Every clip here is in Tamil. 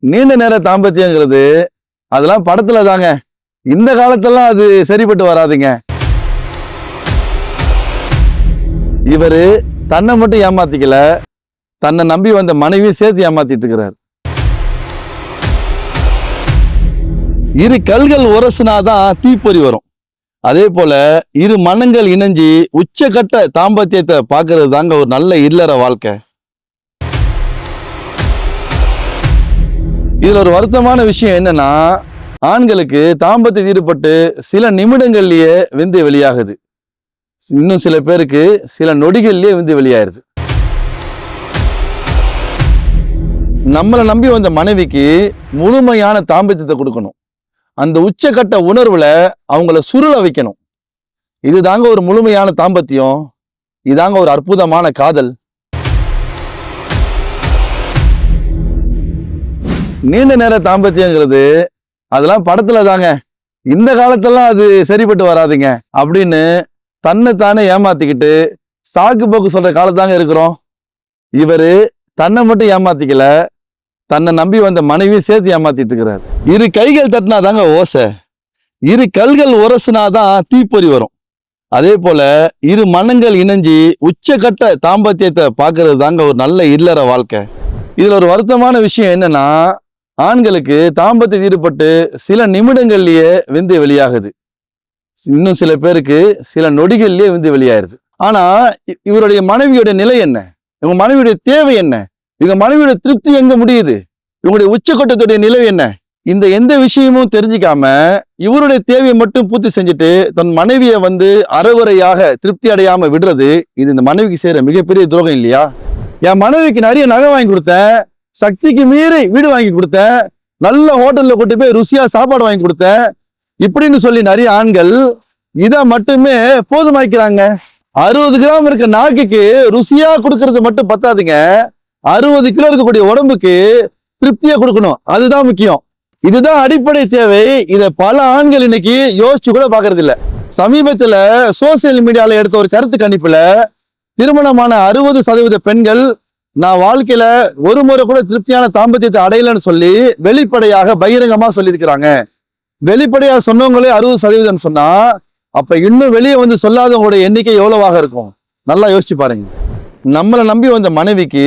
நீண்ட நேர தாம்பத்தியங்கிறது அதெல்லாம் படத்துல தாங்க. இந்த காலத்தெல்லாம் அது சரிப்பட்டு வராதுங்க. இவரு தன்னை மட்டும் ஏமாத்திக்கல, தன்னை நம்பி வந்த மனைவியும் சேர்த்து ஏமாத்திட்டு இருக்கிறார். இரு கல்கள் உரசுனாதான் தீப்பொறி வரும். அதே போல இரு மனங்கள் இணைஞ்சி உச்சகட்ட தாம்பத்தியத்தை பார்க்கறது தாங்க ஒரு நல்ல இல்லற வாழ்க்கை. இதுல ஒரு வருத்தமான விஷயம் என்னன்னா, ஆண்களுக்கு தாம்பத்தியத்தில் ஈடுபட்டு சில நிமிடங்கள்லயே விந்து வெளியாகுது. இன்னும் சில பேருக்கு சில நொடிகள்லயே விந்து வெளியாயிருது. நம்மளை நம்பி வந்த மனைவிக்கு முழுமையான தாம்பத்தியத்தை கொடுக்கணும். அந்த உச்சகட்ட உணர்வுல அவங்கள சுருள வைக்கணும். இதுதாங்க ஒரு முழுமையான தாம்பத்தியம். இதாங்க ஒரு அற்புதமான காதல். நீண்ட நேர தாம்பத்தியங்கிறது அதெல்லாம் படத்துல தாங்க. இந்த காலத்தெல்லாம் அது சரிப்பட்டு வராதுங்க அப்படின்னு தன்னைத்தானே ஏமாத்திக்கிட்டு சாக்கு போக்கு சொல்ற காலத்தாங்க இருக்கிறோம். இவரு தன்னை மட்டும் ஏமாத்திக்கல, தன்னை நம்பி வந்த மனைவியும் சேர்த்து ஏமாத்திட்டு இருக்கிறார். இரு கைகள் தட்டினாதாங்க ஓசை, இரு கல்கள் உரசுனாதான் தீப்பொறி வரும். அதே போல இரு மனங்கள் இணைஞ்சி உச்சகட்ட தாம்பத்தியத்தை பார்க்கறது தாங்க ஒரு நல்ல இல்லற வாழ்க்கை. இதுல ஒரு வருத்தமான விஷயம் என்னன்னா, ஆண்களுக்கு தாம்பத்தியத்தில் ஈடுபட்டு சில நிமிடங்கள்லயே விந்து வெளியாகுது. இன்னும் சில பேருக்கு சில நொடிகள்லயே விந்து வெளியாயிருது. ஆனா இவருடைய மனைவியோட நிலை என்ன? இவங்க மனைவியுடைய தேவை என்ன? இவங்க மனைவியோட திருப்தி எங்க முடியுது? இவங்களுடைய உச்சக்கட்டத்துடைய நிலை என்ன? இந்த எந்த விஷயமும் தெரிஞ்சுக்காம இவருடைய தேவையை மட்டும் பூர்த்தி செஞ்சுட்டு தன் மனைவியை அறகுறையாக திருப்தி அடையாம விடுறது, இது இந்த மனைவிக்கு செய்யற மிகப்பெரிய துரோகம் இல்லையா? என் மனைவிக்கு நிறைய நகை வாங்கி கொடுத்தேன், சக்திக்கு மீறி வீடு வாங்கி கொடுத்தேன், நல்ல ஹோட்டல்ல கொண்டு போய் ருசியா சாப்பாடு வாங்கி கொடுத்தேன் இப்படின்னு சொல்லி நிறைய ஆண்கள் இதை மட்டுமே போதுமாக்கிறாங்க. 60 கிராம் இருக்க நாக்குக்கு ருசியா கொடுக்கறது மட்டும் பத்தாதுங்க. 60 கிலோ இருக்கக்கூடிய உடம்புக்கு திருப்தியா கொடுக்கணும், அதுதான் முக்கியம். இதுதான் அடிப்படை தேவை. இதை பல ஆண்கள் இன்னைக்கு யோசிச்சு கூட பாக்குறது இல்ல. சமீபத்துல சோசியல் மீடியால எடுத்த ஒரு கருத்து கணிப்புல திருமணமான 60% பெண்கள் நான் வாழ்க்கையில ஒரு முறை கூட திருப்தியான தாம்பத்தியத்தை அடையலன்னு சொல்லி வெளிப்படையாக பகிரங்கமா சொல்லியிருக்கிறாங்க. வெளிப்படையா சொன்னவங்களே 60% சொன்னா அப்ப இன்னும் வெளியே சொல்லாதவங்களுடைய எண்ணிக்கை எவ்வளவாக இருக்கும்? நல்லா யோசிச்சு பாருங்க. நம்மளை நம்பி வந்த மனைவிக்கு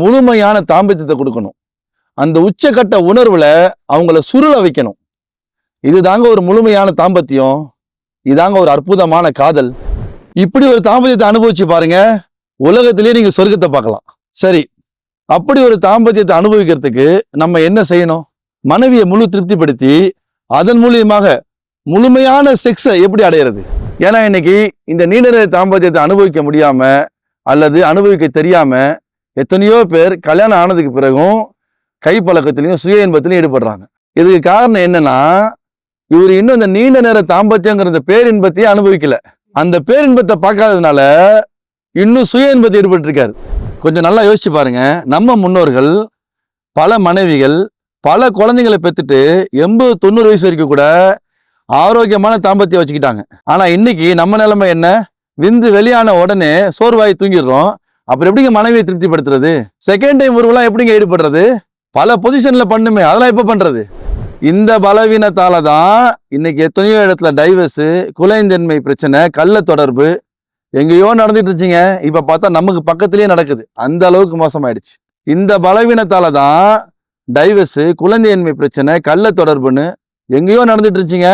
முழுமையான தாம்பத்தியத்தை கொடுக்கணும். அந்த உச்சகட்ட உணர்வுல அவங்கள சுருள வைக்கணும். இதுதாங்க ஒரு முழுமையான தாம்பத்தியம். இதாங்க ஒரு அற்புதமான காதல். இப்படி ஒரு தாம்பத்தியத்தை அனுபவிச்சு பாருங்க, உலகத்திலேயே நீங்க சொர்க்கத்தை பார்க்கலாம். சரி, அப்படி ஒரு தாம்பத்தியத்தை அனுபவிக்கிறதுக்கு நம்ம என்ன செய்யணும்? மனைவியை முழு திருப்திப்படுத்தி அதன் மூலியமாக முழுமையான செக்ஸை எப்படி அடையிறது? ஏன்னா இன்னைக்கு இந்த நீண்ட நேர தாம்பத்தியத்தை அனுபவிக்க முடியாம அல்லது அனுபவிக்க தெரியாம எத்தனையோ பேர் கல்யாணம் ஆனதுக்கு பிறகும் கைப்பழக்கத்திலையும் சுய இன்பத்திலையும் ஈடுபடுறாங்க. இதுக்கு காரணம் என்னன்னா, இவர் இன்னும் இந்த நீண்ட நேர தாம்பத்தியங்கிற பேரின்பத்தையே அனுபவிக்கல. அந்த பேரின்பத்தை பார்க்காததுனால இன்னும் சுய இன்பத்தை ஈடுபட்டு இருக்காரு. கொஞ்சம் நல்லா யோசிச்சு பாருங்க. நம்ம முன்னோர்கள் பல மனைவிகள் பல குழந்தைங்களை பெற்றுட்டு 80-90 வயசு வரைக்கும் கூட ஆரோக்கியமான தாம்பத்தியம் வச்சுக்கிட்டாங்க. ஆனா இன்னைக்கு நம்ம நிலைமை என்ன? விந்து வெளியான உடனே சோர்வாய் தூங்கிடுறோம். அப்புறம் எப்படிங்க மனைவியை திருப்திப்படுத்துறது? செகண்ட் டைம் உருவெல்லாம் எப்படிங்க ஈடுபடுறது? பல பொசிஷன்ல பண்ணுமே, அதெல்லாம் எப்ப பண்றது? இந்த பலவீனத்தால தான் இன்னைக்கு எத்தனையோ இடத்துல டைவர்ஸ், குலைந்தன்மை பிரச்சனை, கள்ள தொடர்பு எங்கேயோ நடந்துட்டு இருந்துச்சுங்க. இப்ப பார்த்தா நமக்கு பக்கத்திலேயே நடக்குது. அந்த அளவுக்கு மோசமாயிடுச்சு. இந்த பலவீனத்தால தான் டைவர்ஸ், குழந்தையின்மை பிரச்சனை, கள்ள தொடர்புன்னு எங்கேயோ நடந்துட்டு இருந்துச்சுங்க.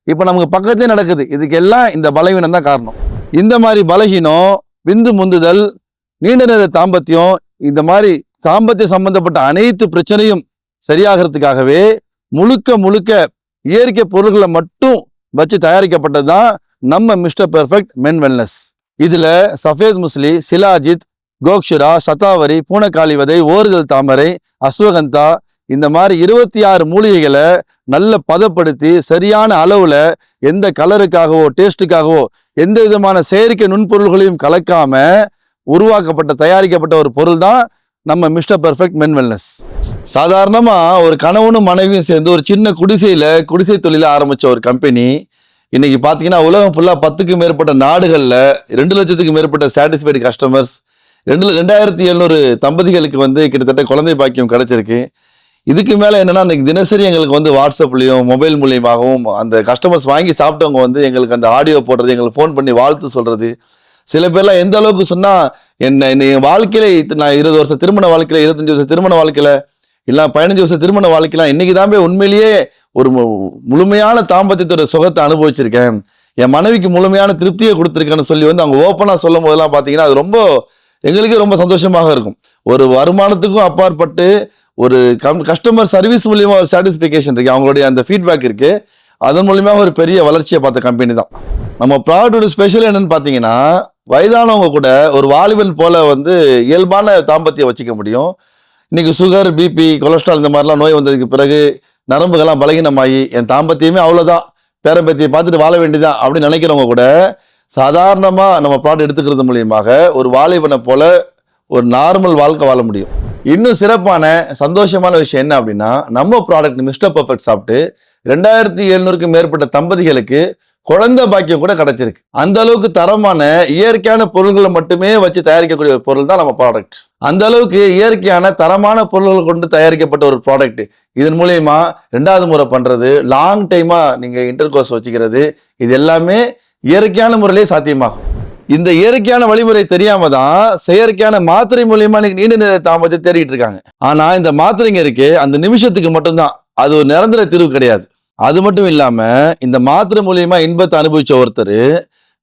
இப்ப நமக்கு பக்கத்திலே நடக்குது. இதுக்கு எல்லாம் இந்த பலவீனம் தான் காரணம். இந்த மாதிரி பலகீனம், விந்து முந்துதல், நீண்ட நேர தாம்பத்தியம், இந்த மாதிரி தாம்பத்திய சம்பந்தப்பட்ட அனைத்து பிரச்சனையும் சரியாகிறதுக்காகவே முழுக்க இயற்கை பொருட்களை மட்டும் வச்சு தயாரிக்கப்பட்டதுதான் நம்ம மிஸ்டர் பெர்ஃபெக்ட் மென் வெல்னஸ். இதுல சஃபேத் முஸ்லி, சிலாஜித், கோக்ஷுரா, சதாவரி, பூனக்காளி விதை, ஓறுதல் தாமரை, அஸ்வகந்தா, இந்த மாதிரி 26 மூலிகைகளை நல்ல பதப்படுத்தி சரியான அளவுல எந்த கலருக்காகவோ டேஸ்டுக்காகவோ எந்த விதமான செயற்கை நுண்பொருள்களையும் கலக்காம உருவாக்கப்பட்ட தயாரிக்கப்பட்ட ஒரு பொருள் தான் நம்ம மிஸ்டர் பெர்ஃபெக்ட் மென் வெல்னஸ். சாதாரணமா ஒரு கணவனும் மனைவியும் சேர்ந்து ஒரு சின்ன குடிசை தொழில ஆரம்பிச்ச ஒரு கம்பெனி இன்னைக்கு பாத்தீங்கன்னா உலகம் ஃபுல்லா 10க்கும் மேற்பட்ட நாடுகள்ல 2 லட்சத்துக்கு மேற்பட்ட சாட்டிஸ்ஃபைடு கஸ்டமர்ஸ், 2700 தம்பதிகளுக்கு கிட்டத்தட்ட குழந்தை பாக்கியம் கிடைச்சிருக்கு. இதுக்கு மேல என்னன்னா இன்னைக்கு தினசரி எங்களுக்கு வந்து வாட்ஸ்அப்லயும் மொபைல் மூலியமாகவும் அந்த கஸ்டமர்ஸ் வாங்கி சாப்பிட்டவங்க வந்து எங்களுக்கு அந்த ஆடியோ போடுறது, எங்களுக்கு ஃபோன் பண்ணி வாழ்த்து சொல்றது. சில பேர்லாம் எந்த அளவுக்கு சொன்னா என் வாழ்க்கையில நான் 20 வருஷம் திருமண வாழ்க்கையில, 25 வருஷம் திருமண வாழ்க்கையில, இல்ல 15 வருஷம் திருமண வாழ்க்கையில இன்னைக்கு தான் உண்மையிலேயே ஒரு முழுமையான தாம்பத்தியத்தோட சுகத்தை அனுபவிச்சிருக்கேன், என் மனைவிக்கு முழுமையான திருப்தியை கொடுத்துருக்கேன்னு சொல்லி வந்து அவங்க ஓப்பனா சொல்லும் போதெல்லாம் பாத்தீங்கன்னா அது ரொம்ப எங்களுக்கே ரொம்ப சந்தோஷமாக இருக்கும். ஒரு வருமானத்துக்கும் அப்பாற்பட்டு ஒரு கஸ்டமர் சர்வீஸ் மூலியமா ஒரு சாட்டிஸ்பிகேஷன் இருக்கு, அவங்களுடைய அந்த ஃபீட்பேக் இருக்கு. அதன் மூலியமா ஒரு பெரிய வளர்ச்சியை பார்த்த கம்பெனி தான் நம்ம ப்ராடக்டோட. ஸ்பெஷல் என்னன்னு பாத்தீங்கன்னா வயதானவங்க கூட ஒரு வாலிபன் போல வந்து இயல்பான தாம்பத்தியம் வச்சுக்க முடியும். இன்னைக்கு சுகர், பிபி, கொலஸ்ட்ரால் இந்த மாதிரிலாம் நோய் வந்ததுக்கு பிறகு நரம்புகள்லாம் பலகீனமாகி என் தாம்பத்தியமே அவ்வளோதான், பேரம்பத்தியை பார்த்துட்டு வாழ வேண்டியதான் அப்படின்னு நினைக்கிறவங்க கூட சாதாரணமா நம்ம ப்ராடக்ட் எடுத்துக்கிறது மூலியமாக ஒரு வாலிபனை போல ஒரு நார்மல் வாழ்க்கை வாழ முடியும். இன்னும் சிறப்பான சந்தோஷமான விஷயம் என்ன அப்படின்னா நம்ம ப்ராடக்ட் மிஸ்டர் பர்ஃபெக்ட் சாப்பிட்டு 2700க்கும் மேற்பட்ட தம்பதிகளுக்கு குழந்தை பாக்கியம் கூட கிடைச்சிருக்கு. அந்த அளவுக்கு தரமான இயற்கையான பொருள்களை மட்டுமே வச்சு தயாரிக்கக்கூடிய ஒரு பொருள் தான் நம்ம ப்ராடக்ட். அந்த அளவுக்கு இயற்கையான தரமான பொருள்களை கொண்டு தயாரிக்கப்பட்ட ஒரு ப்ராடக்ட். இதன் மூலியமா 2வது முறை பண்றது, லாங் டைமா நீங்க இன்டர்கோர்ஸ் வச்சுக்கிறது, இது எல்லாமே இயற்கையான முறையிலே சாத்தியமாகும். இந்த இயற்கையான வழிமுறை தெரியாம தான் செயற்கையான மாத்திரை மூலியமா நீண்ட நேர தாமதத்தை தேடிட்டு இருக்காங்க. ஆனா இந்த மாத்திரைங்க இருக்கு, அந்த நிமிஷத்துக்கு மட்டும்தான், அது ஒரு நிரந்தர தீர்வு கிடையாது. அது மட்டும் இல்லாம இந்த மாத்திரை மூலியமா இன்பத்தை அனுபவிச்ச ஒருத்தர்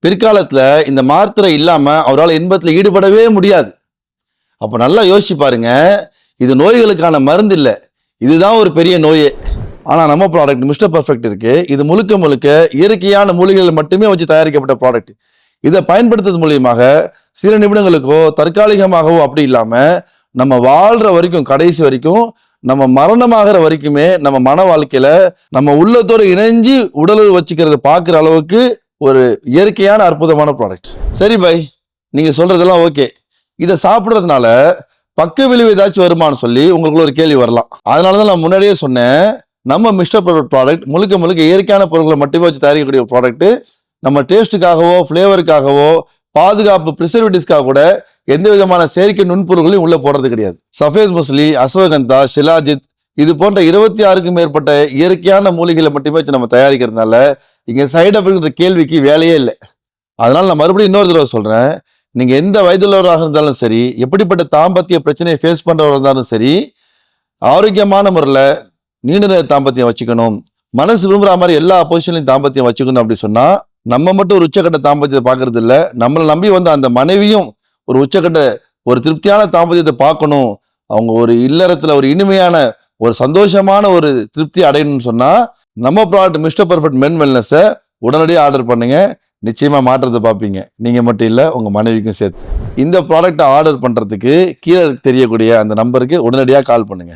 பிற்காலத்துல இந்த மாத்திரை இல்லாம அவரால் இன்பத்துல ஈடுபடவே முடியாது. அப்ப நல்லா யோசிச்சு பாருங்க, இது நோய்களுக்கான மருந்து இல்லை, இதுதான் ஒரு பெரிய நோயே. ஆனா நம்ம ப்ராடக்ட் மிஸ்டர் பர்ஃபெக்ட் இருக்கு, இது முழுக்க முழுக்க இயற்கையான மூலிகைகள் மட்டுமே வச்சு தயாரிக்கப்பட்ட ப்ராடக்ட். இதை பயன்படுத்துறது மூலியமாக சில நிமிடங்களுக்கோ தற்காலிகமாகவோ அப்படி இல்லாம நம்ம வாழ்ற வரைக்கும், கடைசி வரைக்கும், நம்ம மரணமாகிற வரைக்குமே நம்ம மன வாழ்க்கையில நம்ம உள்ளத்தோடு இணைஞ்சு உடல் வச்சுக்கிறத பார்க்குற அளவுக்கு ஒரு இயற்கையான அற்புதமான ப்ராடக்ட். சரி பாய், நீங்க சொல்றதெல்லாம் ஓகே, இதை சாப்பிட்றதுனால பக்க விளைவு ஏதாச்சும் வருமானு சொல்லி உங்களுக்கு ஒரு கேள்வி வரலாம். அதனாலதான் நான் முன்னாடியே சொன்னேன், நம்ம மிஸ்டர் பர்ஃபெக்ட் ப்ராடக்ட் முழுக்க முழுக்க இயற்கையான பொருட்களை மட்டுமே வச்சு தயாரிக்கக்கூடிய ஒரு ப்ராடக்ட். நம்ம டேஸ்ட்டுக்காகவோ ஃப்ளேவருக்காகவோ பாதுகாப்பு ப்ரிசர்வேட்டிவ்ஸ்க்காக கூட எந்த விதமான செயற்கை நுண்பொருள்களையும் உள்ள போடுறது கிடையாது. சஃபேத் முஸ்லி, அஸ்வகந்தா, ஷிலாஜித் இது போன்ற 26க்கும் மேற்பட்ட இயற்கையான மூலிகைகளை மட்டுமே வச்சு நம்ம தயாரிக்கிறதுனால இங்க சைடு எஃபெக்ட்ன்ற கேள்விக்கு வேலையே இல்லை. அதனால நான் மறுபடியும் இன்னொரு தடவை சொல்றேன், நீங்க எந்த வயதுள்ளவராக இருந்தாலும் சரி, எப்படிப்பட்ட தாம்பத்திய பிரச்சனையை ஃபேஸ் பண்றவராக இருந்தாலும் சரி, ஆரோக்கியமான முறையில் நீண்ட நேர தாம்பத்தியம் வச்சுக்கணும், மனசு விரும்புற மாதிரி எல்லா பொசிஷன்லையும் தாம்பத்தியம் வச்சுக்கணும் அப்படி சொன்னா நம்ம மட்டும் ஒரு உச்சக்கட்ட தாம்பத்தியத்தை பார்க்கறது இல்லை, நம்மளை நம்பி வந்த அந்த மனைவியும் ஒரு உச்சக்கட்ட ஒரு திருப்தியான தாம்பத்தியத்தை பார்க்கணும், அவங்க ஒரு இல்லறத்துல ஒரு இனிமையான ஒரு சந்தோஷமான ஒரு திருப்தி அடையணும்னு சொன்னா நம்ம ப்ராடக்ட் மிஸ்டர் பர்ஃபெக்ட் மென் வெல்னஸை உடனடியாக ஆர்டர் பண்ணுங்க. நிச்சயமா மாற்றத்தை பார்ப்பீங்க, நீங்க மட்டும் இல்லை உங்க மனைவிக்கும் சேர்த்து. இந்த ப்ராடக்டை ஆர்டர் பண்றதுக்கு கீழே தெரியக்கூடிய அந்த நம்பருக்கு உடனடியாக கால் பண்ணுங்க.